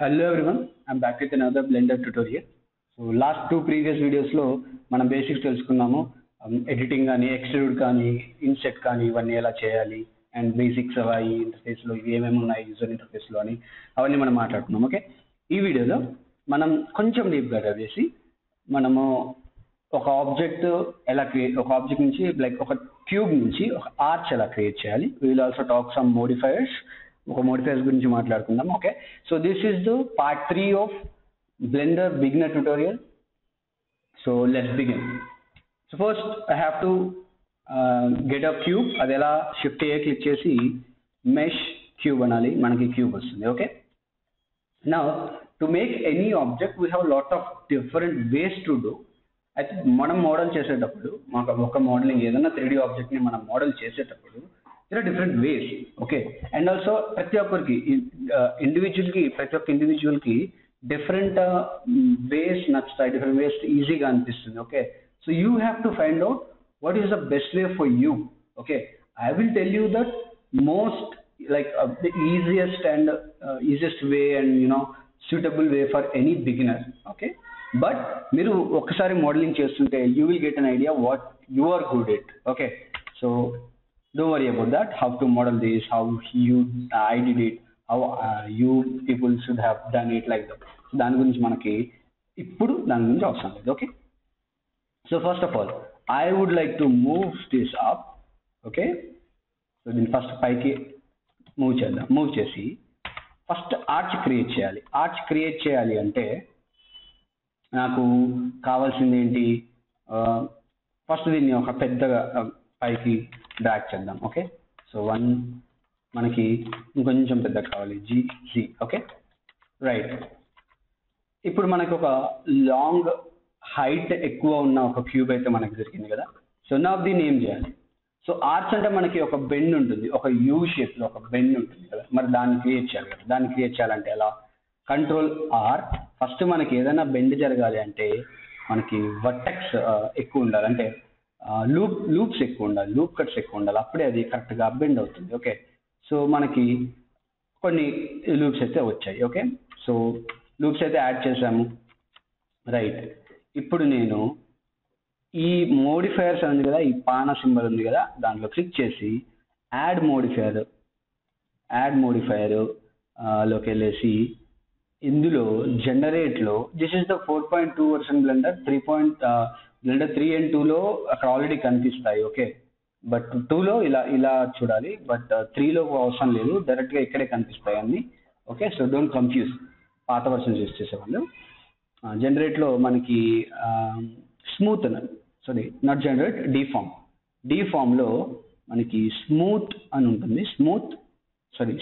Hello everyone, I'm back with another Blender tutorial. So last two previous videos లో మనం basics తెలుసుకున్నాము. Editing కానీ extrude కానీ INCET కానీ ఇవన్నీ ఎలా చేయాలి అండ్ బేసిక్స్ అవి ఇంటర్ఫేస్లో ఏమేమి ఉన్నాయి యూజర్ ఇంటర్ఫేస్లో అని అవన్నీ మనం మాట్లాడుకున్నాం. ఓకే, ఈ వీడియోలో మనం కొంచెం డీప్గా వేసి మనము ఒక ఆబ్జెక్ట్ ఎలా ఒక ఆబ్జెక్ట్ నుంచి లైక్ ఒక క్యూబ్ నుంచి ఒక ఆర్చ్ ఎలా క్రియేట్ చేయాలి. We will also talk some modifiers, ఒక మోడిఫైయర్స్ గురించి మాట్లాడుకుందాం. Okay, so this is the part 3 of Blender beginner tutorial. So let's begin. So first I have to get a cube. అది ఎలా shift click చేసి mesh cube అనాలి, మనకి cube వస్తుంది. Okay, now to make any object we have lot of different ways to do. అయితే మనం model చేసేటప్పుడు మాకు ఒక మోడలింగ్ ఏదైనా 3D ఆబ్జెక్ట్ని మనం మోడల్ చేసేటప్పుడు there are different ways. Okay, and also ప్రతి ఒక్కరికి ఇండివిజువల్కి ప్రతి ఒక్క ఇండివిజువల్కి డిఫరెంట్ వేస్ నచ్చుతాయి, డిఫరెంట్ వేస్ ఈజీగా అనిపిస్తుంది. Okay, so you have to find out what is the best way for you. Okay, I will tell you that most like the easiest way and suitable way for any beginner. Okay, but మీరు ఒక్కసారి modelling చేస్తుంటే you will get an idea what you are good at. Okay, so don't worry about that, how to model this, how I did it, how you people should have done it like that. So దాని గురించి మనకి ఇప్పుడు దాని గురించి అవసరం లేదు. Okay, so first of all I would like to move this up. Okay, so దీన్ని first పైకి మూవ్ చేసి ఫస్ట్ ఆర్చ్ క్రియేట్ చేయాలి. ఆర్చ్ క్రియేట్ చేయాలి అంటే నాకు కావాల్సింది ఏంటి, ఫస్ట్ దీన్ని ఒక పెద్దగా పైకి డ్రాగ్ చేద్దాం. ఓకే, సో 1 మనకి ఇంకొంచెం పెద్ద కావాలి, జీ. Okay, right. ఇప్పుడు మనకి ఒక లాంగ్ హైట్ ఎక్కువ ఉన్న ఒక క్యూబ్ అయితే మనకి దొరికింది కదా. సో నా దీన్ని ఏం చేయాలి, సో ఆర్చ్ అంటే మనకి ఒక బెండ్ ఉంటుంది, ఒక యూ షేప్లో ఒక బెండ్ ఉంటుంది కదా, మరి దాన్ని క్రియేట్ చేయాలి కదా. దాన్ని క్రియేట్ చేయాలంటే ఎలా, Ctrl+R. ఫస్ట్ మనకి ఏదైనా బెండ్ జరగాలి అంటే మనకి వర్టెక్స్ ఎక్కువ ఉండాలి, అంటే లూప్స్ ఎక్కువ ఉండాలి, లూప్ కట్స్ ఎక్కువ ఉండాలి, అప్పుడే అది కరెక్ట్గా బెండ్ అవుతుంది. ఓకే, సో మనకి కొన్ని లూప్స్ అయితే వచ్చాయి. ఓకే, సో లూప్స్ అయితే యాడ్ చేసాము. రైట్, ఇప్పుడు నేను ఈ మోడిఫైయర్స్ ఉంది కదా, ఈ పాన సింబల్ ఉంది కదా, దాంట్లో క్లిక్ చేసి యాడ్ మోడిఫైయర్ లోకి వెళ్ళేసి ఇందులో జనరేట్లో this is the 4.2 version blender. Blender 3 and 2లో అక్కడ ఆల్రెడీ కనిపిస్తాయి. ఓకే, బట్ 2లో ఇలా చూడాలి, బట్ 3లో అవసరం లేదు, డైరెక్ట్గా ఇక్కడే కనిపిస్తాయి అన్ని. ఓకే, సో డోంట్ కన్ఫ్యూజ్ పాత వర్షన్స్ యూజ్ చేసేవాళ్ళు. జనరేట్లో మనకి స్మూత్, సారీ నాట్ జనరేట్, డిఫామ్లో మనకి స్మూత్ అని ఉంటుంది,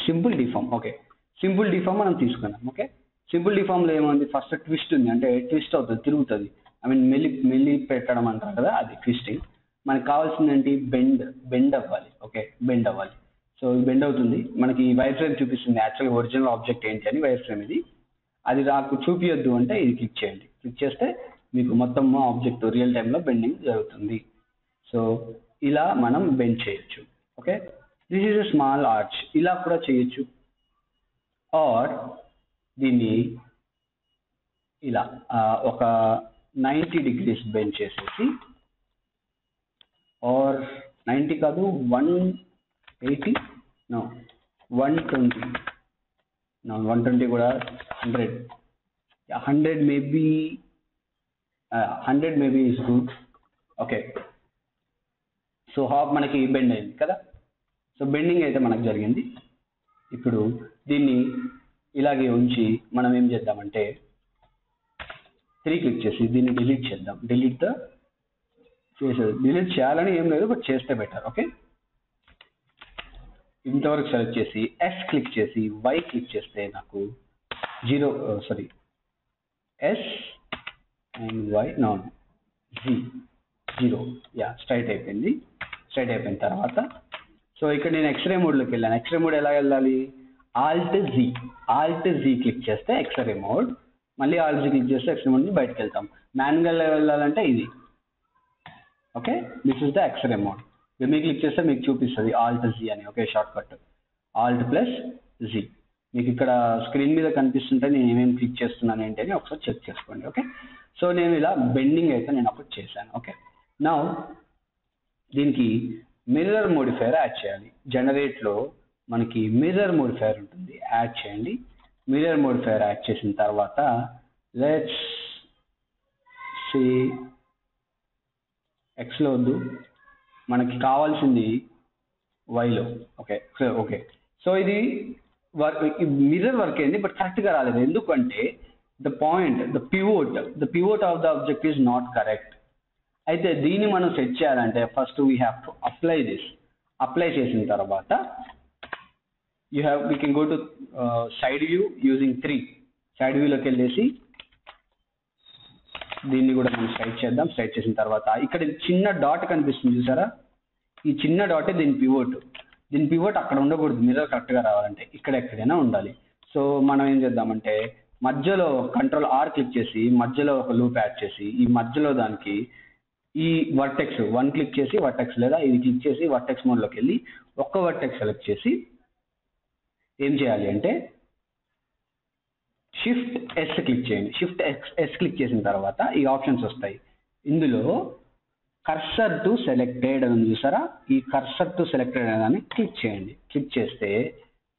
simple D Pharm. Okay, simple D Pharm మనం తీసుకున్నాం. ఓకే, సింపుల్ డిఫామ్లో ఏముంది, ఫస్ట్ ట్విస్ట్ ఉంది, అంటే ట్విస్ట్ అవుతుంది, తిరుగుతుంది. ఐ మీన్ మెల్లి పెట్టడం అంటారు కదా, అది ట్విస్టింగ్. మనకి కావాల్సింది ఏంటి, బెండ్ అవ్వాలి. ఓకే, బెండ్ అవ్వాలి. సో బెండ్ అవుతుంది, మనకి వైర్ ఫ్రేమ్ చూపిస్తుంది యాక్చువల్గా ఒరిజినల్ ఆబ్జెక్ట్ ఏంటి అని. వైర్ ఫ్రేమ్ ఇది, అది నాకు చూపించొద్దు అంటే ఇది క్లిక్ చేయండి. క్లిక్ చేస్తే మీకు మొత్తం ఆబ్జెక్ట్ రియల్ టైంలో బెండింగ్ జరుగుతుంది. సో ఇలా మనం బెండ్ చేయొచ్చు. Okay, this is a small arch, ఇలా కూడా చేయొచ్చు. ఆర్ దీన్ని ఇలా ఒక 90 degrees బెండ్ చేసేసి, ఆర్ 90 కాదు 180, 120 కూడా 100 maybe 100 maybe is good. Okay, so half మనకి బెండ్ అయింది కదా. సో బెండింగ్ అయితే మనకు జరిగింది. ఇప్పుడు దీన్ని ఇలాగే ఉంచి మనం ఏం చేద్దామంటే 3 క్లిక్ చేసి దీన్ని డిలీట్ చేద్దాం. డిలీట్ చేయాలని ఏం లేదు, బట్ చేస్తే బెటర్. ఓకే, ఇంతవరకు సెలెక్ట్ చేసి ఎస్ క్లిక్ చేసి వై క్లిక్ చేస్తే నాకు S and Y zero straight అయిపోయింది. స్ట్రైట్ అయిపోయిన తర్వాత సో ఇక్కడ నేను ఎక్స్రే మోడ్లోకి వెళ్ళాను. ఎక్స్రే మోడ్ ఎలా వెళ్ళాలి, ఆల్ట్ జీ క్లిక్ చేస్తే ఎక్స్రే మోడ్, మళ్ళీ ఆల్ట్ జీ క్లిక్ చేస్తే ఎక్స్రే మోడ్ నుంచి బయటకు వెళ్తాం. మాన్యువల్గా వెళ్ళాలంటే ఇది. Okay, this is the x ray mode. మీ క్లిక్ చేస్తే మీకు చూపిస్తుంది ఆల్ట్ జీ అని. ఓకే, షార్ట్ కట్ ఆల్ట్+Z. మీకు ఇక్కడ స్క్రీన్ మీద కనిపిస్తుంటే నేను ఏమేమి క్లిక్ చేస్తున్నాను ఏంటి అని ఒకసారి చెక్ చేసుకోండి. ఓకే, సో నేను ఇలా బెండింగ్ అయితే నేను అప్పుడు చేశాను. ఓకే, నౌ దీనికి మిర్రర్ మోడిఫైయర్ యాడ్ చేయాలి. జనరేట్లో మనకి మిర్రర్ మోడిఫైయర్ ఉంటుంది, యాడ్ చేయండి. మిర్రర్ మోడిఫైయర్ యాడ్ చేసిన తర్వాత లెట్స్ సి ఎక్స్లో వద్దు, మనకి కావాల్సింది వైలో. ఓకే ఓకే, సో ఇది మిర్రర్ వర్క్ అయింది, బట్ కరెక్ట్గా రాలేదు. ఎందుకంటే the pivot of the object is not correct. అయితే దీన్ని మనం సెట్ చేయాలంటే first we have to apply this. Apply చేసిన తర్వాత we can go to side view using 3. Side వ్యూలోకి వెళ్ళేసి దీన్ని కూడా మనం స్ట్రైట్ చేద్దాం. స్ట్రైట్ చేసిన తర్వాత ఇక్కడ చిన్న డాట్ కనిపిస్తుంది చూసారా, ఈ చిన్న డాటే దీని పివోట్. దీని పివోట్ అక్కడ ఉండకూడదు, మిర్రర్ కరెక్ట్గా రావాలంటే ఇక్కడ ఎక్కడైనా ఉండాలి. సో మనం ఏం చేద్దామంటే మధ్యలో కంట్రోల్ R క్లిక్ చేసి మధ్యలో ఒక లూప్ యాడ్ చేసి ఈ మధ్యలో దానికి ఈ వర్టెక్స్ 1 క్లిక్ చేసి వర్టెక్స్ లేదా ఇది క్లిక్ చేసి వర్టెక్స్ మోడ్లోకి వెళ్ళి ఒక్క వర్టెక్స్ సెలెక్ట్ చేసి ఏం చేయాలి అంటే షిఫ్ట్ S క్లిక్ చేయండి. షిఫ్ట్ S క్లిక్ చేసిన తర్వాత ఈ ఆప్షన్స్ వస్తాయి. ఇందులో కర్సర్ టు సెలెక్టెడ్ అని చూసారా, ఈ కర్సర్ టు సెలెక్టెడ్ అని క్లిక్ చేయండి. క్లిక్ చేస్తే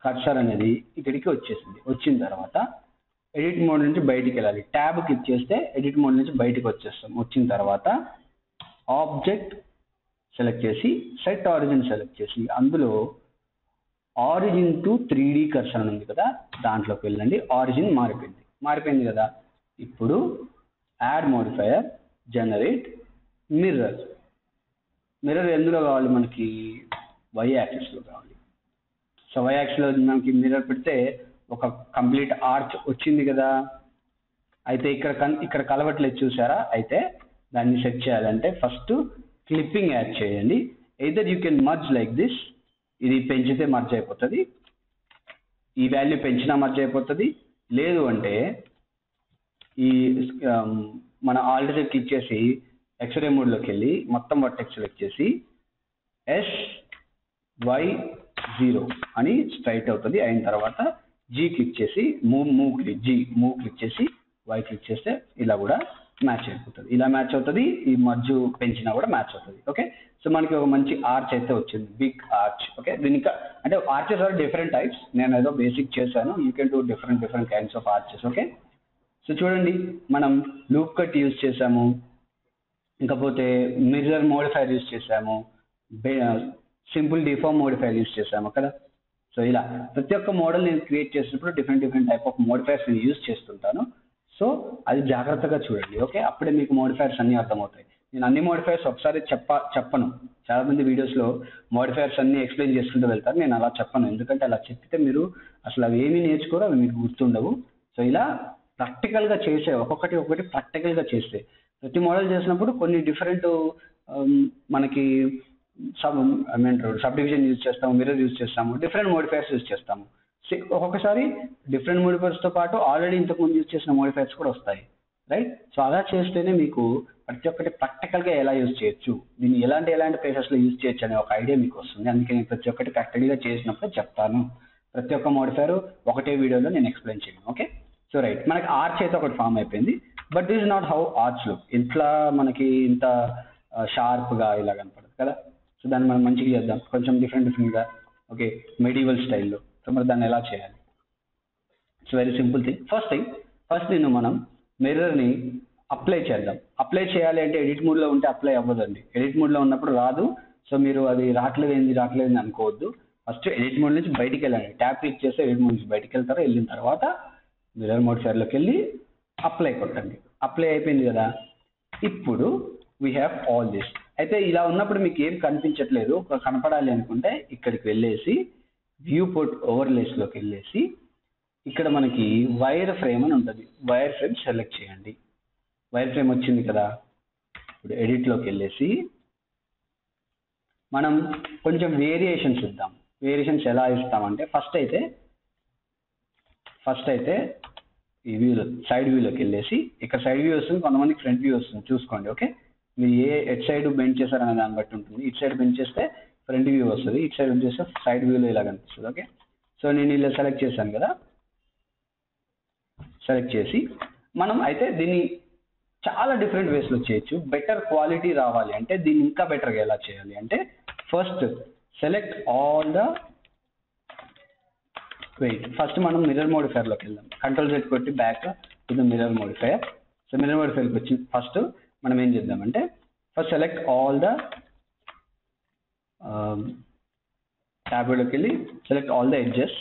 కర్సర్ అనేది ఇక్కడికి వచ్చేసింది. వచ్చిన తర్వాత ఎడిట్ మోడ్ నుంచి బయటికి వెళ్ళాలి. ట్యాబ్ క్లిక్ చేస్తే ఎడిట్ మోడ్ నుంచి బయటికి వచ్చేస్తాం. వచ్చిన తర్వాత ఆబ్జెక్ట్ సెలెక్ట్ చేసి సెట్ ఆరిజిన్ సెలెక్ట్ చేసి అందులో ఆరిజిన్ టు 3D కర్సర్ అని ఉంది కదా, దాంట్లోకి వెళ్ళండి. ఆరిజిన్ మారిపోయింది కదా. ఇప్పుడు యాడ్ మోడిఫైయర్ జనరేట్ మిర్రర్ ఎందులో కావాలి మనకి, y యాక్సిస్లో కావాలి. సో y యాక్సిస్లో మనకి మిర్రర్ పెడితే ఒక కంప్లీట్ ఆర్చ్ వచ్చింది కదా. అయితే ఇక్కడ కలవట్లేదు చూసారా, అయితే దాన్ని సెట్ చేయాలంటే ఫస్ట్ క్లిప్పింగ్ యాడ్ చేయండి. Either you can merge like this, ఇది పెంచితే మర్జ్ అయిపోతుంది, ఈ వాల్యూ పెంచినా మర్జ్ అయిపోతుంది. లేదు అంటే ఈ మన ఆల్రెడీ క్లిక్ చేసి ఎక్స్రే మోడ్లోకి వెళ్ళి మొత్తం వర్టెక్స్ సెలెక్ట్ చేసి SY0 అని స్ట్రైట్ అవుతుంది. అయిన తర్వాత G క్లిక్ చేసి మూవ్ క్లిక్ చేసి Y క్లిక్ చేస్తే ఇలా కూడా మ్యాచ్ అయిపోతుంది. ఇలా మ్యాచ్ అవుతుంది, ఈ మర్జు పెంచినా కూడా మ్యాచ్ అవుతుంది. ఓకే, సో మనకి ఒక మంచి ఆర్చ్ అయితే వచ్చింది, బిగ్ ఆర్చ్. ఓకే, దీనికి అంటే ఆర్చెస్ ఆర్ డిఫరెంట్ టైప్స్, నేను ఏదో బేసిక్ చేశాను. You can do different kinds of arches. Okay, so చూడండి మనం లూప్ కట్ యూజ్ చేసాము, ఇంకపోతే మిర్రర్ మోడిఫైర్ యూజ్ చేసాము, సింపుల్ డిఫార్మ్ మోడిఫైర్ యూజ్ చేసాము కదా. సో ఇలా ప్రతి ఒక్క మోడల్ నేను క్రియేట్ చేసినప్పుడు డిఫరెంట్ టైప్ ఆఫ్ మోడిఫైర్స్ నేను యూజ్ చేస్తుంటాను. సో అది జాగ్రత్తగా చూడండి. ఓకే, అప్పుడే మీకు మోడిఫైర్స్ అన్నీ అర్థమవుతాయి. నేను అన్ని మోడిఫైర్స్ ఒకసారి చెప్పను. చాలా మంది వీడియోస్లో మోడిఫైర్స్ అన్ని ఎక్స్ప్లెయిన్ చేసుకుంటూ వెళ్తారు, నేను అలా చెప్పను. ఎందుకంటే అలా చెప్తే మీరు అసలు అవి ఏమీ నేర్చుకోరు, అవి మీకు గుర్తుండవు. సో ఇలా ప్రాక్టికల్గా చేసే ఒక్కొక్కటి ప్రాక్టికల్గా చేస్తే ప్రతి మోడల్ చేసినప్పుడు కొన్ని డిఫరెంట్ మనకి సబ్ డివిజన్ యూజ్ చేస్తాము, మిర్రర్ యూజ్ చేస్తాము, డిఫరెంట్ మోడిఫైర్స్ యూజ్ చేస్తాము. ఒక్కొక్కసారి డిఫరెంట్ మోడిఫైర్స్తో పాటు ఆల్రెడీ ఇంతకుముందు యూజ్ చేసిన మోడిఫైర్స్ కూడా వస్తాయి, రైట్. సో అలా చేస్తేనే మీకు ప్రతి ఒక్కటి ప్రాక్టికల్గా ఎలా యూజ్ చేయొచ్చు, దీన్ని ఎలాంటి ప్లేసెస్లో యూజ్ చేయొచ్చు అనే ఒక ఐడియా మీకు వస్తుంది. అందుకే నేను ప్రతి ఒక్కటి ప్రాక్టికల్గా చేసినప్పుడు చెప్తాను. ప్రతి ఒక్క మోడిఫైర్ ఒకటే వీడియోలో నేను ఎక్స్ప్లెయిన్ చేయను. ఓకే, సో రైట్, మనకి ఆర్చ్ అయితే ఒకటి ఫామ్ అయిపోయింది. But this is not how arch look. ఇట్లా మనకి ఇంత షార్ప్గా ఇలా కనపడదు కదా. సో దాన్ని మనం మంచిగా చేద్దాం, కొంచెం డిఫరెంట్గా. ఓకే, మెడివల్ స్టైల్లో. సో మరి దాన్ని ఎలా చేయాలి? It's very simple thing. First నేను మనం మిర్రర్ని అప్లై చేద్దాం. అప్లై చేయాలి అంటే ఎడిట్ మోడ్లో ఉంటే అప్లై అవ్వదండి. ఎడిట్ మోడ్లో ఉన్నప్పుడు రాదు. సో మీరు అది రావట్లేదు అనుకోవద్దు. ఫస్ట్ ఎడిట్ మోడ్ నుంచి బయటికి వెళ్ళండి. ట్యాప్ క్లిక్ చేస్తే ఎడిట్ మోడ్ నుంచి బయటికి వెళ్తారు. వెళ్ళిన తర్వాత మిర్రర్ మోడిఫైర్లోకి వెళ్ళి అప్లై కొట్టండి. అప్లై అయిపోయింది కదా. ఇప్పుడు వీ హ్యావ్ ఆల్ దిస్. అయితే ఇలా ఉన్నప్పుడు మీకు ఏం కనిపించట్లేదు, కనపడాలి అనుకుంటే ఇక్కడికి వెళ్ళేసి వ్యూ పోర్ట్ ఓవర్లేస్లోకి వెళ్ళేసి ఇక్కడ మనకి వైర్ ఫ్రేమ్ అని ఉంటుంది. వైర్ ఫ్రేమ్ సెలెక్ట్ చేయండి. వైర్ ఫ్రేమ్ వచ్చింది కదా. ఇప్పుడు ఎడిట్లోకి వెళ్ళేసి మనం కొంచెం వేరియేషన్స్ ఇద్దాం. వేరియేషన్స్ ఎలా ఇస్తామంటే ఫస్ట్ అయితే ఈ వ్యూలో సైడ్ వ్యూలోకి వెళ్ళేసి ఇక్కడ సైడ్ వ్యూ వస్తుంది, కొంతమందికి ఫ్రంట్ వ్యూ వస్తుంది, చూసుకోండి. ఓకే, మీరు ఎట్ సైడ్ బెండ్ చేశారనే దాన్ని బట్టి ఉంటుంది. ఇటు సైడ్ బెండ్ చేస్తే ఫ్రంట్ వ్యూ వస్తుంది, ఇటు సైడ్ బెండ్ చేస్తే సైడ్ వ్యూలో ఇలా కనిపిస్తుంది. ఓకే, సో నేను ఇలా సెలెక్ట్ చేశాను కదా. సెలెక్ట్ చేసి మనం అయితే దీన్ని చాలా డిఫరెంట్ వేస్లో చేయొచ్చు. బెటర్ క్వాలిటీ రావాలి అంటే దీన్ని ఇంకా బెటర్గా ఎలా చేయాలి అంటే first select all the first మనం మిర్రర్ మోడిఫైర్లోకి వెళ్దాం. కంట్రోల్ Z కొట్టి బ్యాక్ ఇది మిర్రర్ మోడిఫైర్. సో మిర్రర్ మోడిఫైర్కి వచ్చి ఫస్ట్ మనం ఏం చేద్దామంటే ఫస్ట్ సెలెక్ట్ ఆల్ ద ట్యాబ్లోకి వెళ్ళి select all the edges.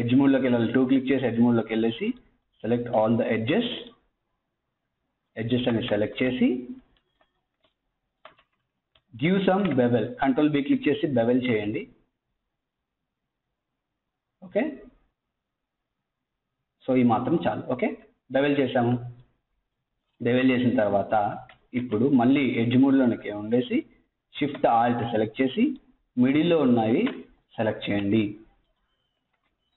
Edge మోడ్లోకి వెళ్ళాలి. 2 క్లిక్ చేసి ఎడ్జ్ మోడ్లోకి వెళ్ళేసి సెలెక్ట్ ఆల్ ద ఎడ్జెస్ అని సెలెక్ట్ చేసి give some bevel. Control B click చేసి బెవెల్ చేయండి. ఓకే, సో ఈ మాత్రం చాలు. ఓకే, బెవెల్ చేసాము. బెవెల్ చేసిన తర్వాత ఇప్పుడు మళ్ళీ ఎడ్జ్ మోడ్లోనికి ఉండేసి షిఫ్ట్ ఆల్ట్ సెలెక్ట్ చేసి మిడిల్లో ఉన్నవి సెలెక్ట్ చేయండి.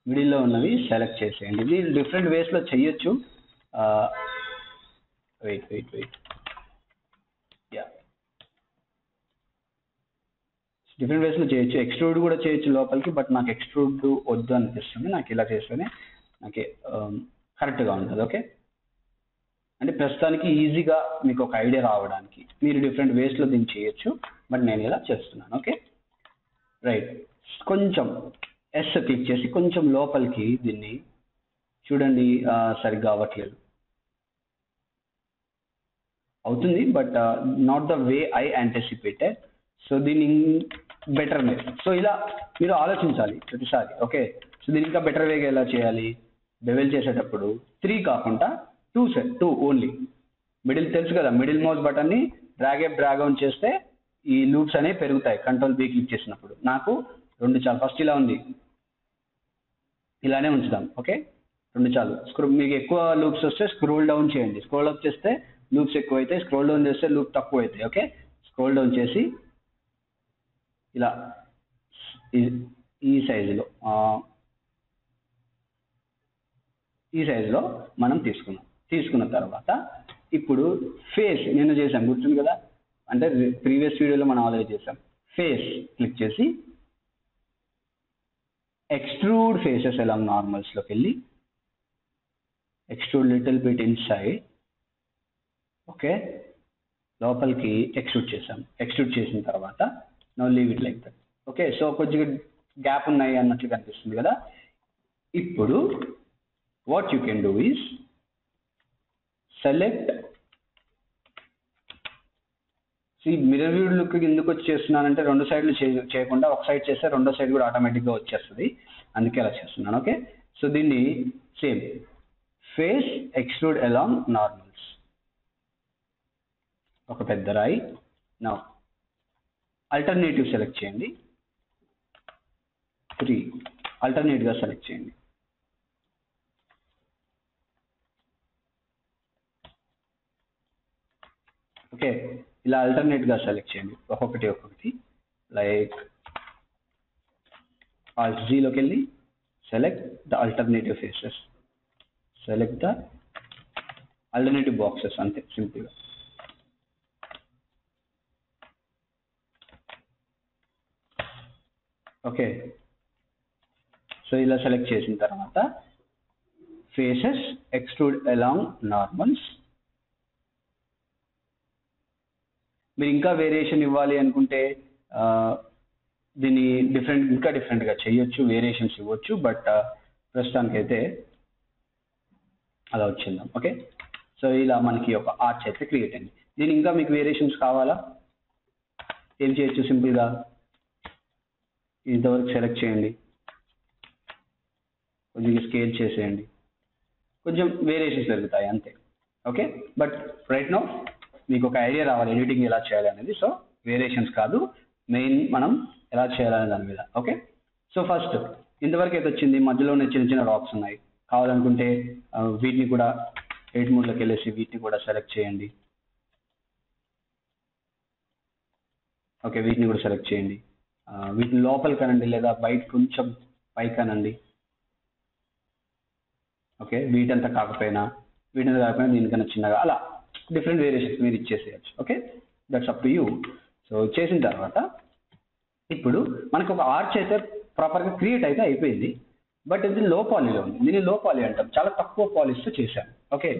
మిడిల్లో ఉన్నవి సెలెక్ట్ చేసేయండి. ఇది డిఫరెంట్ వేస్లో చేయొచ్చు. వెయిట్ యా, డిఫరెంట్ వేస్లో చేయొచ్చు. ఎక్స్ట్రూడ్ కూడా చేయొచ్చు లోపలికి, బట్ నాకు ఎక్స్ట్రూడ్ వద్దు అనిపిస్తుంది. నాకు ఇలా చేస్తేనే నాకు కరెక్ట్గా ఉంటుంది. ఓకే, అంటే ప్రస్తుతానికి ఈజీగా మీకు ఒక ఐడియా రావడానికి మీరు డిఫరెంట్ వేస్లో దీన్ని చేయొచ్చు, బట్ నేను ఇలా చేస్తున్నాను. ఓకే రైట్, కొంచెం ఎస్ క్లిక్ చేసి కొంచెం లోపలికి దీన్ని చూడండి. సరిగ్గా అవ్వట్లేదు, అవుతుంది but not the way I anticipated. So దీన్ని బెటర్ వే, సో ఇలా మీరు ఆలోచించాలి ప్రతిసారి. ఓకే, సో దీన్ని ఇంకా బెటర్ వేగా ఎలా చేయాలి? బెవెల్ చేసేటప్పుడు 3 కాకుండా 2 ఓన్లీ. మిడిల్ తెలుసు కదా, మిడిల్ మౌస్ బటన్ని డ్రాగ్ ఆన్ చేస్తే ఈ లూప్స్ అనేవి పెరుగుతాయి. కంట్రోల్ B క్లిక్ చేసినప్పుడు నాకు 2 చాలు. ఫస్ట్ ఇలా ఉంది, ఇలానే ఉంచుదాం. ఓకే, 2 చాలు. మీకు ఎక్కువ లూప్స్ వస్తే స్క్రోల్ డౌన్ చేయండి. స్క్రోల్ అప్ చేస్తే లూప్స్ ఎక్కువ అవుతాయి, స్క్రోల్ డౌన్ చేస్తే లూప్ తక్కువ అవుతాయి. ఓకే, స్క్రోల్ డౌన్ చేసి ఇలా ఈ సైజులో మనం తీసుకున్న తర్వాత ఇప్పుడు ఫేస్ నేను చేశాను, గుర్తుంది కదా, అంటే ప్రీవియస్ వీడియోలో మనం ఆల్రెడీ చేసాం. ఫేస్ క్లిక్ చేసి ఎక్స్ట్రూడ్ ఫేసెస్ అలాంగ్ నార్మల్స్లోకి వెళ్ళి extrude little bit inside. Okay, లోపలికి ఎక్స్ట్రూడ్ చేసాం. ఎక్స్ట్రూడ్ చేసిన తర్వాత now leave it like that. Okay, so కొద్దిగా గ్యాప్ ఉన్నాయి అన్నట్లు కనిపిస్తుంది కదా. ఇప్పుడు what you can do is select. Mirror view look ఎందుకు వచ్చి చేస్తున్నానంటే 2 సైడ్లు చేయకుండా ఒక సైడ్ చేస్తే రెండో సైడ్ కూడా ఆటోమేటిక్గా వచ్చేస్తుంది, అందుకే అలా చేస్తున్నాను. ఓకే, సో దీన్ని same face extrude along normals, ఒక పెద్ద రాయి. నా ఆల్టర్నేటివ్ సెలెక్ట్ చేయండి. 3 ఆల్టర్నేట్గా సెలెక్ట్ చేయండి. ఓకే, ఇలా ఆల్టర్నేట్గా సెలెక్ట్ చేయండి. ఒక్కొక్కటి లైక్ Alt G లోకి వెళ్ళి select the alternative faces, select the alternative boxes, అంతే సింపుల్గా. ఓకే, సో ఇలా సెలెక్ట్ చేసిన తర్వాత ఫేసెస్ ఎక్స్ట్రూడ్ అలాంగ్ నార్మల్స్. మీరు ఇంకా వేరియేషన్ ఇవ్వాలి అనుకుంటే దీన్ని ఇంకా డిఫరెంట్గా చేయొచ్చు, వేరియేషన్స్ ఇవ్వచ్చు, బట్ ప్రస్తుతానికైతే అలా వచ్చిందాం. ఓకే, సో ఇలా మనకి ఒక ఆర్చ్ అయితే క్రియేట్ అయింది. దీని ఇంకా మీకు వేరియేషన్స్ కావాలా? ఏం చేయొచ్చు, సింపుల్గా ఇంతవరకు సెలెక్ట్ చేయండి, కొద్దిగా స్కేల్ చేసేయండి, కొంచెం వేరియేషన్స్ పెరుగుతాయి అంతే. ఓకే, బట్ రైట్ నౌ మీకు ఒక ఐడియా రావాలి ఎడిటింగ్ ఎలా చేయాలి అనేది. సో వేరియేషన్స్ కాదు, మెయిన్ మనం ఎలా చేయాలనే దాని మీద. ఓకే, సో ఫస్ట్ ఇంతవరకు అయితే వచ్చింది, మధ్యలోనే చిన్న రాక్స్ ఉన్నాయి. కావాలనుకుంటే వీటిని కూడా ఎడిట్ మోడ్లోకి వెళ్ళేసి వీటిని కూడా సెలెక్ట్ చేయండి. ఓకే, వీటిని కూడా సెలెక్ట్ చేయండి. వీటిని లోపలికి అనండి లేదా బయట కొంచెం పైకి అనండి. ఓకే, వీటంతా కాకపోయినా దీనికన్నా చిన్నగా, అలా డిఫరెంట్ వేరియేషన్స్ మీరు ఇచ్చేసేయచ్చు. Okay, that's up to you. So చేసిన తర్వాత ఇప్పుడు మనకు ఒక ఆర్చ్ అయితే ప్రాపర్గా క్రియేట్ అయితే అయిపోయింది. బట్ ఇది లో పాలీలో ఉంది. దీన్ని లో పాలీ అంటాం, చాలా తక్కువ పాలిష్తో చేశాను. ఓకే,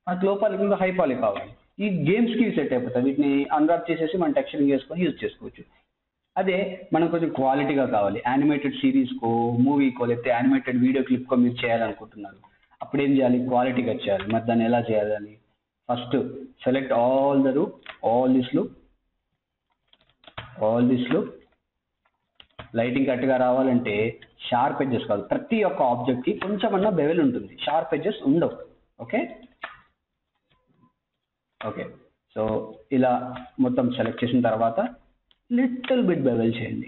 మనకు లో పాలీ కింద హై పాలీ కావాలి. ఈ గేమ్స్కి సెట్ అయిపోతాయి. వీటిని అన్రాప్ చేసేసి మనం టెక్స్చరింగ్ చేసుకొని యూజ్ చేసుకోవచ్చు. అదే మనం కొంచెం క్వాలిటీగా కావాలి, యానిమేటెడ్ సిరీస్కో, మూవీకో, లేకపోతే యానిమేటెడ్ వీడియో క్లిప్కో మీరు చేయాలనుకుంటున్నారు, అప్పుడు ఏం చేయాలి? క్వాలిటీగా చేయాలి. మరి దాన్ని ఎలా చేయాలని? First select all the loop, all this loop, all this loop. Lighting కరెక్ట్గా రావాలంటే షార్ప్ ఎడ్జెస్ కాదు, ప్రతి ఒక్క ఆబ్జెక్ట్కి కొంచెం అన్నా బెవెల్ ఉంటుంది, షార్ప్ ఎడ్జెస్ ఉండవు. ఓకే ఓకే, సో ఇలా మొత్తం సెలెక్ట్ చేసిన తర్వాత లిటిల్ బిట్ బెవెల్ చేయండి.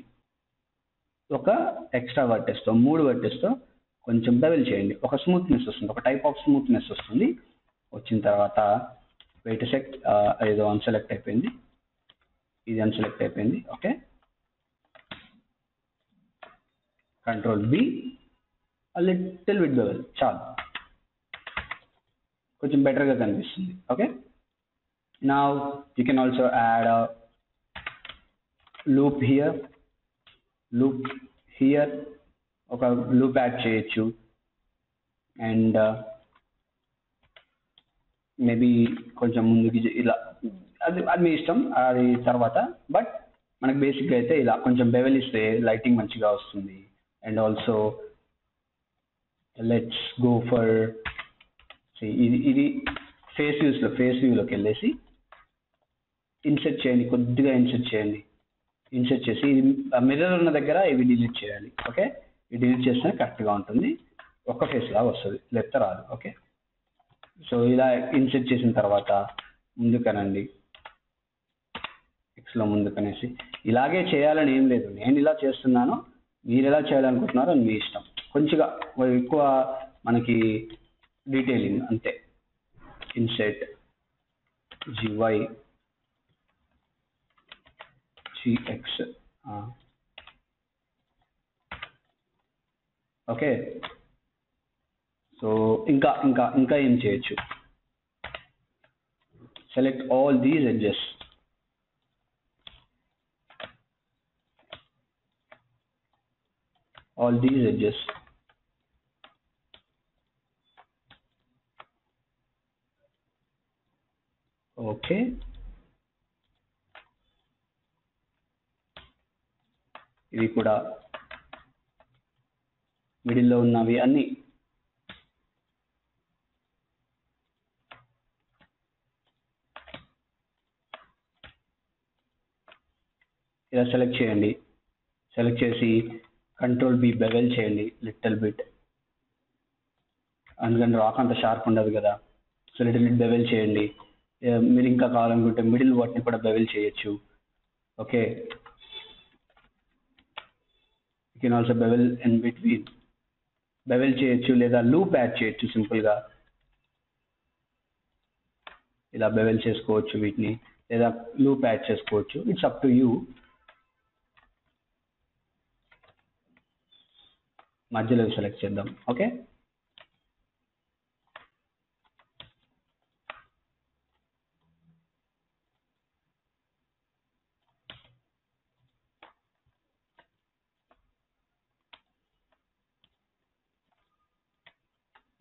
ఒక ఎక్స్ట్రా వర్టెస్తో, 3 వర్టెస్తో కొంచెం బెవెల్ చేయండి. ఒక స్మూత్నెస్ వస్తుంది, ఒక టైప్ ఆఫ్ స్మూత్నెస్ వస్తుంది. వచ్చిన తర్వాత వెయిట్ సెక్, ఏదో అన్సెలెక్ట్ అయిపోయింది, ఇది అన్సెలెక్ట్ అయిపోయింది. Okay, control B, little bit bevel చాలు, కొంచెం బెటర్గా కనిపిస్తుంది. Okay, now you can also add loop here, loop here, ఒక లూప్ యాడ్ చేయొచ్చు. అండ్ మేబీ కొంచెం ముందుకి ఇలా, అది అది మీ ఇష్టం, అది తర్వాత. బట్ మనకు బేసిక్గా అయితే ఇలా కొంచెం బెవెల్ ఇస్తే లైటింగ్ మంచిగా వస్తుంది. And also let's go for, ఇది ఫేస్ వ్యూలోకి వెళ్ళేసి ఇన్సెర్ట్ చేయండి, కొద్దిగా ఇన్సెర్ట్ చేయండి. ఇన్సెర్ట్ చేసి మిర్రర్ ఉన్న దగ్గర ఇవి డిలీట్ చేయాలి. ఓకే, ఇది డిలీట్ చేస్తే కరెక్ట్గా ఉంటుంది, ఒక్క ఫేస్ లాగా వస్తుంది, లేకపోతే రాదు. ఓకే, సో ఇలా ఇన్సెర్ట్ చేసిన తర్వాత ముందుకనండి, ఎక్స్లో ముందుకనేసి. ఇలాగే చేయాలని ఏం లేదు, నేను ఇలా చేస్తున్నాను, మీరు ఎలా చేయాలనుకుంటున్నారో అది మీ ఇష్టం. కొంచెంగా ఎక్కువ మనకి డీటెయిలింగ్ అంతే. INCET GY GX. Okay, so ఇంకా ఇంకా ఇంకా ఏం చేయొచ్చు? Select all these edges, all these edges. Okay, ఇవి కూడా మిడిల్లో ఉన్నవి అన్ని ఇలా సెలెక్ట్ చేయండి. సెలెక్ట్ చేసి కంట్రోల్ బి బెవెల్ చేయండి లిటిల్ బిట్, అందుకని రాక్ అంత షార్ప్ ఉండదు కదా. సో లిటిల్ బిట్ బెవెల్ చేయండి. మీరు ఇంకా కావాలనుకుంటే మిడిల్ వాటిని కూడా బెవెల్ చేయొచ్చు. Okay, you can also bevel in between, bevel చేయొచ్చు, లేదా లూప్ యాడ్ చేయొచ్చు. సింపుల్గా ఇలా బెవెల్ చేసుకోవచ్చు వీటిని, లేదా లూప్ యాడ్ చేసుకోవచ్చు. It's up to you. మధ్యలో సెలెక్ట్ చేద్దాం. Okay,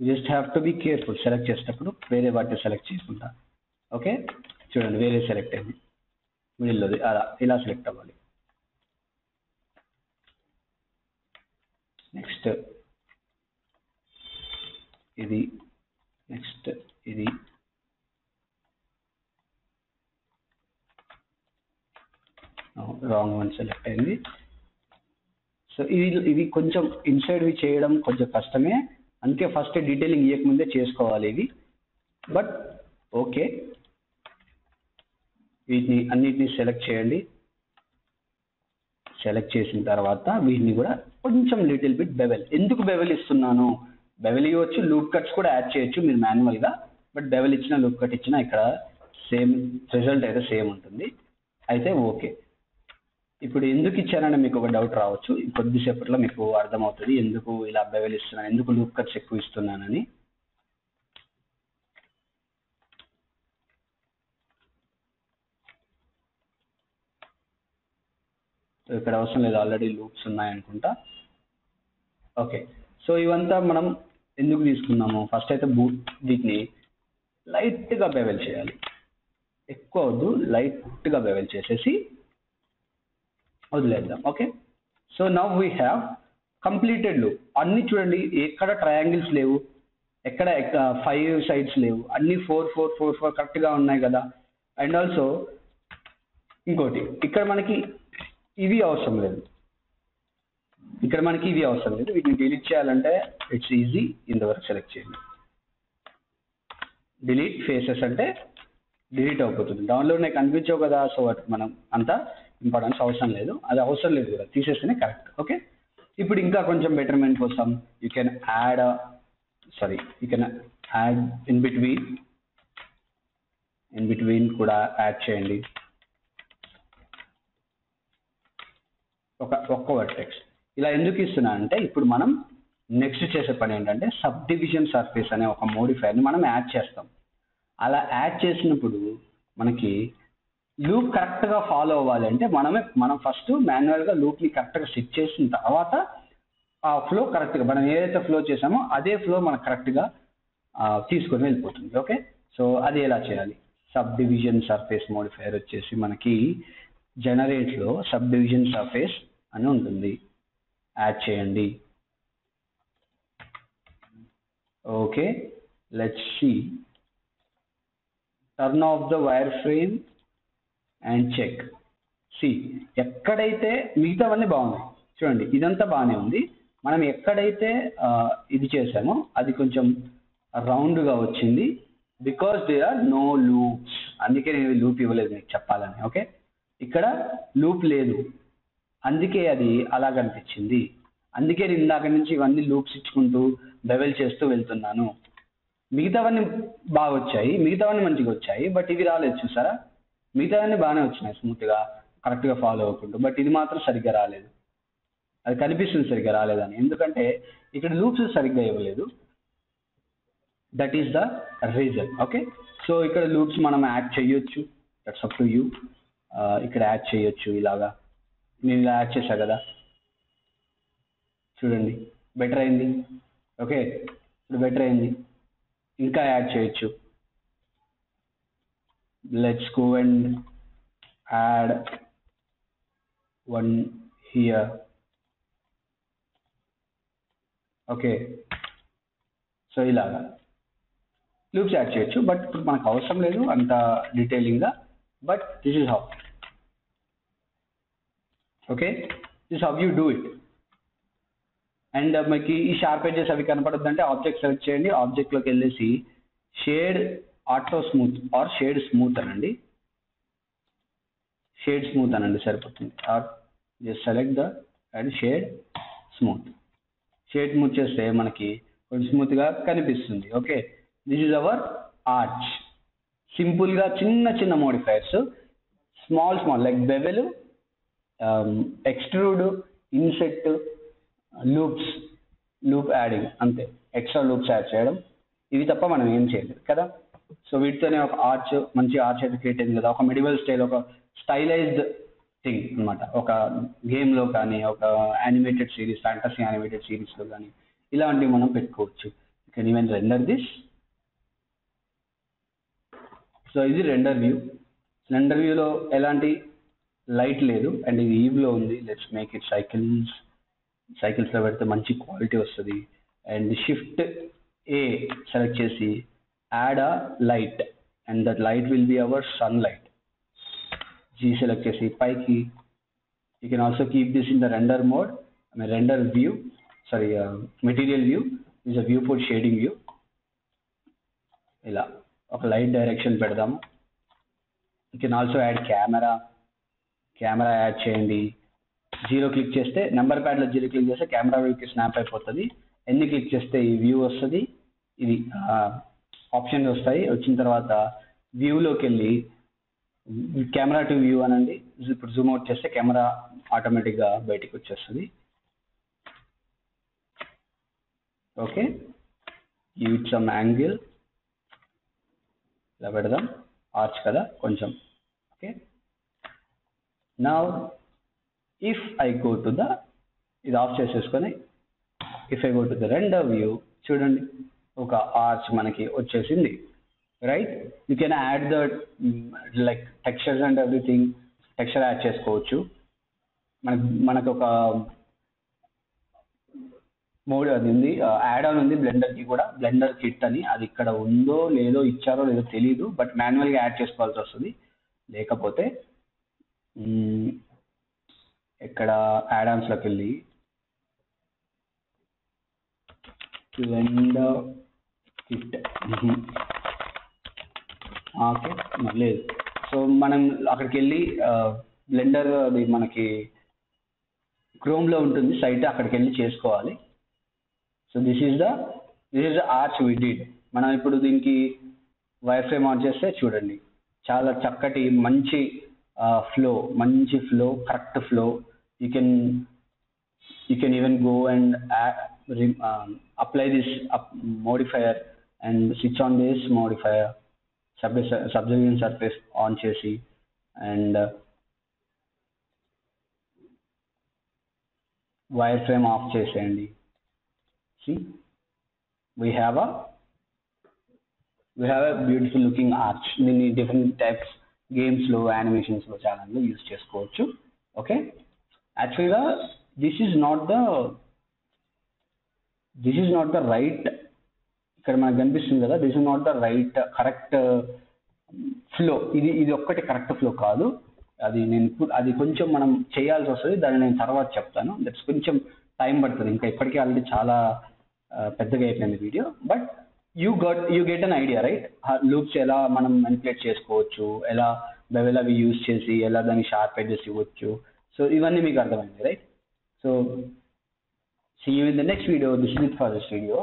just have to be careful select చేసేటప్పుడు, వేరే వాటిని సెలెక్ట్ చేయకుండా. ఓకే, చూడండి వేరే సెలెక్ట్ అయింది, మిడిల్లోది అలా ఇలా సెలెక్ట్ అవ్వాలి. నెక్స్ట్ ఇది, నెక్స్ట్ ఇది, రాంగ్ వన్ సెలెక్ట్ అయింది. సో ఇవి కొంచెం ఇన్సైడ్వి చేయడం కొంచెం కష్టమే, అందుకే ఫస్ట్ డీటెయిలింగ్ ఇవ్వకముందే చేసుకోవాలి ఇవి. బట్ ఓకే, వీటిని అన్నిటిని సెలెక్ట్ చేయండి. సెలెక్ట్ చేసిన తర్వాత వీటిని కూడా కొంచెం లిటిల్ బిట్ బెవెల్. ఎందుకు బెవెల్ ఇస్తున్నాను? బెవెల్ ఇవ్వచ్చు, లూప్ కట్స్ కూడా యాడ్ చేయొచ్చు మీరు మాన్యువల్గా. బట్ బెవెల్ ఇచ్చినా లూప్ కట్ ఇచ్చినా ఇక్కడ సేమ్ రిజల్ట్ అయితే సేమ్ ఉంటుంది. అయితే ఓకే, ఇప్పుడు ఎందుకు ఇచ్చానని మీకు ఒక డౌట్ రావచ్చు. కొద్దిసేపట్లో మీకు అర్థమవుతుంది ఎందుకు ఇలా బెవెల్ ఇస్తున్నాను, ఎందుకు లూప్ కట్స్ ఎక్కువ ఇస్తున్నానని. ఇక్కడ అవసరం లేదు, ఆల్రెడీ లూప్స్ ఉన్నాయనుకుంటా. ఓకే, సో ఇవంతా మనం ఎందుకు తీసుకున్నాము? ఫస్ట్ అయితే వీటిని లైట్గా బెవెల్ చేయాలి, ఎక్కువ వద్దు, లైట్గా బెవెల్ చేసేసి వదిలేద్దాం. Okay, so now we have completed loop. అన్ని చూడండి, ఎక్కడ ట్రయాంగిల్స్ లేవు, ఎక్కడ 5 సైడ్స్ లేవు, అన్ని 4 4 4 4 కరెక్ట్గా ఉన్నాయి కదా. అండ్ ఆల్సో ఇంకోటి, ఇక్కడ మనకి ఇవి అవసరం లేదు, వీటిని డిలీట్ చేయాలంటే ఇట్స్ ఈజీ, ఇంతవరకు సెలెక్ట్ చేయండి. డిలీట్ ఫేసెస్ అంటే డిలీట్ అయిపోతుంది. డౌన్లోడ్ నాకు కనిపించవు కదా, సో మనం అంత ఇంపార్టెన్స్ అవసరం లేదు, అది అవసరం లేదు కూడా, తీసేస్తేనే కరెక్ట్. ఓకే, ఇప్పుడు ఇంకా కొంచెం బెటర్మెంట్ కోసం you can add in between కూడా యాడ్ చేయండి ఒక్క వర్టెక్స్. ఇలా ఎందుకు ఇస్తున్నా అంటే, ఇప్పుడు మనం నెక్స్ట్ చేసే పని ఏంటంటే సబ్ డివిజన్ సర్ఫేస్ అనే ఒక మోడిఫైర్ని మనం యాడ్ చేస్తాం. అలా యాడ్ చేసినప్పుడు మనకి లూప్ కరెక్ట్గా ఫాలో అవ్వాలి అంటే మనం ఫస్ట్ మాన్యువల్గా లూప్ని కరెక్ట్గా సెట్ చేసిన తర్వాత ఆ ఫ్లో కరెక్ట్గా మనం ఏదైతే ఫ్లో చేసామో అదే ఫ్లో మనకు కరెక్ట్గా తీసుకొని వెళ్ళిపోతుంది. ఓకే, సో అది ఎలా చేయాలి? సబ్ డివిజన్ సర్ఫేస్ మోడిఫైర్ వచ్చేసి మనకి జనరేట్లో సబ్ డివిజన్ సర్ఫేస్ అని ఉంటుంది, యాడ్ చేయండి. Okay, let's see. Turn off the wireframe and check. సి, ఎక్కడైతే మిగతావన్నీ బాగున్నాయి చూడండి, ఇదంతా బాగానే ఉంది, మనం ఎక్కడైతే ఇది చేసామో అది కొంచెం రౌండ్గా వచ్చింది, because they are no loops. అందుకే నేను లూప్ ఇవ్వలేదు మీకు చెప్పాలని. ఓకే, ఇక్కడ లూప్ లేదు, అందుకే అది అలా కనిపించింది. అందుకే నేను ఇందాక నుంచి ఇవన్నీ లూప్స్ ఇచ్చుకుంటూ బెవెల్ చేస్తూ వెళ్తున్నాను. మిగతావన్నీ బాగా వచ్చాయి, మిగతావన్నీ మంచిగా వచ్చాయి, బట్ ఇవి రాలేదు చూసారా. మిగతావన్నీ బాగానే వచ్చినాయి స్మూత్గా, కరెక్ట్గా ఫాలో అవ్వకుండా, బట్ ఇది మాత్రం సరిగ్గా రాలేదు. అది కనిపిస్తుంది సరిగ్గా రాలేదని, ఎందుకంటే ఇక్కడ లూప్స్ సరిగ్గా ఇవ్వలేదు. That is the reason. Okay, so ఇక్కడ లూప్స్ మనం యాడ్ చేయొచ్చు, దట్స్ అప్ టు యూ. ఇక్కడ యాడ్ చేయొచ్చు ఇలాగా, నేను ఇలా యాడ్ చేశా కదా, చూడండి బెటర్ అయింది. ఓకే, ఇప్పుడు బెటర్ అయింది, ఇంకా యాడ్ చేయొచ్చు. Let's go and add one here. Okay, so ఇలాగా లూప్స్ యాడ్ చేయొచ్చు, బట్ ఇప్పుడు మనకు అవసరం లేదు అంత డీటెయిలింగ్గా, but this is how. Okay, this how you do it. And మీకు ఈ షార్ప్ ఎడ్జెస్ అవి కనపడద్దంటే ఆబ్జెక్ట్ సెలెక్ట్ చేయండి, ఆబ్జెక్ట్లోకి వెళ్ళేసి shade auto smooth or shade smooth అనండి, సరిపోతుంది. Or just select the and shade smooth చేస్తే మనకి కొంచెం స్మూత్గా కనిపిస్తుంది. Okay, this is our arch. సింపుల్గా చిన్న modifiers, small like bevel, extrude, inset, loop adding, అంతే. ఎక్స్ట్రా లూప్స్ యాడ్ చేయడం, ఇవి తప్ప మనం ఏం చేయలేదు కదా. సో వీటితోనే ఒక మంచి ఆర్చ్ అయితే క్రియేట్ అయింది కదా, ఒక మెడివల్ స్టైల్, ఒక స్టైలైజ్డ్ థింగ్ అనమాట. ఒక గేమ్లో కానీ, ఒక యానిమేటెడ్ సిరీస్, ఫ్యాంటసీ యానిమేటెడ్ సిరీస్లో కానీ ఇలాంటివి మనం పెట్టుకోవచ్చు. You can even render this. So ఇది రెండర్ వ్యూలో ఎలాంటి లైట్ లేదు, అండ్ ఇది ఈవ్లో ఉంది. లెట్స్ మేక్ ఇట్ సైకిల్స్లో పెడితే మంచి క్వాలిటీ వస్తుంది. అండ్ షిఫ్ట్ ఏ సెలెక్ట్ చేసి add a light, and that light will be our sun light. G select చేసి పైకి, you can also keep this in the render mode, material view is a viewport shading view. ఇలా ఒక light direction పెడదాము. You can also add camera add చేయండి. 0 click చేస్తే, number ప్యాడ్లో 0 click చేస్తే camera వ్యూకి స్నాప్ అయిపోతుంది. ఎన్ని క్లిక్ చేస్తే ఈ వ్యూ వస్తుంది, ఇది ఆప్షన్స్ వస్తాయి. వచ్చిన తర్వాత వ్యూలోకి వెళ్ళి కెమెరా టు వ్యూ అనండి. ఇప్పుడు జూమ్ అవుట్ చేస్తే కెమెరా ఆటోమేటిక్గా బయటికి వచ్చేస్తుంది. Okay, give it some angle, ఇలా పెడదాం, ఆర్చ్ కదా కొంచెం. Okay, now if I go to the, ఇది ఆఫ్ చేసేసుకొని if I go to the render view, చూడండి ఒక ఆర్చ్ మనకి వచ్చేసింది, right? You can add the like textures and everything, texture add చేసుకోవచ్చు. మనకు ఒక మోడ్ అది ఉంది, యాడ్ ఆన్ ఉంది బ్లెండర్కి కూడా, బ్లెండర్ కిట్ అని. అది ఇక్కడ ఉందో లేదో, ఇచ్చారో లేదో తెలియదు, బట్ మాన్యువల్గా యాడ్ చేసుకోవాల్సి వస్తుంది. లేకపోతే ఇక్కడ యాడ్ ఆన్స్లోకి వెళ్ళి బ్లెండర్ కిట్, ఓకే లేదు. సో మనం అక్కడికి వెళ్ళి బ్లెండర్ అది మనకి క్రోమ్లో ఉంటుంది సైట్, అక్కడికి వెళ్ళి చేసుకోవాలి. So this is the arch we did. మనం ఇప్పుడు దీనికి వైర్ ఫ్రేమ్ ఆన్ చేస్తే చూడండి చాలా చక్కటి మంచి flow, correct flow. You can even go and apply this modifier and switch on this modifier, subjection surface on చేసి అండ్ వైర్ ఫ్రేమ్ ఆఫ్ చేసేయండి. See, we have a beautiful looking arch. దీన్ని different types గేమ్స్లో, యానిమేషన్స్లో ఛానల్లో use చేసుకోవచ్చు. Okay, యాక్చువల్గా this is not the right, ఇక్కడ మనకు కనిపిస్తుంది కదా, this is not the right correct flow. ఇది ఒక్కటి కరెక్ట్ ఫ్లో కాదు. అది కొంచెం మనం చేయాల్సి వస్తుంది, దాన్ని నేను తర్వాత చెప్తాను. దట్స్ కొంచెం టైం పడుతుంది, ఇంకా ఇప్పటికే ఆల్రెడీ చాలా పెద్దగా అయిపోయింది video. But you get an idea, right? Loops ఎలా మనం మ్యానిపులేట్ చేసుకోవచ్చు, ఎలా బెవెల్ అవి యూజ్ చేసి ఎలా దాన్ని షార్ప్ ఎడ్జెస్ ఇవ్వచ్చు. సో ఇవన్నీ మీకు అర్థమైంది, right? So see you in the next video. This is it for this video.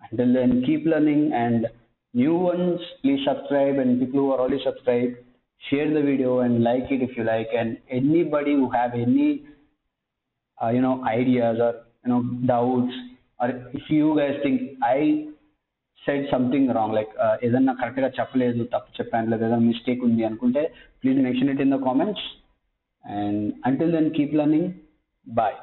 Until then, keep learning, and new ones, please subscribe, and people who are already subscribed, share the video and like it if you like. And anybody who have any ideas or doubts, or if you guys think I said something wrong, like ఏదన్నా కరెక్ట్గా చెప్పలేదు, తప్పు చెప్పాను, లేదా ఏదైనా mistake ఉంది అనుకుంటే, please mention it in the comments. And until then, keep learning. Bye.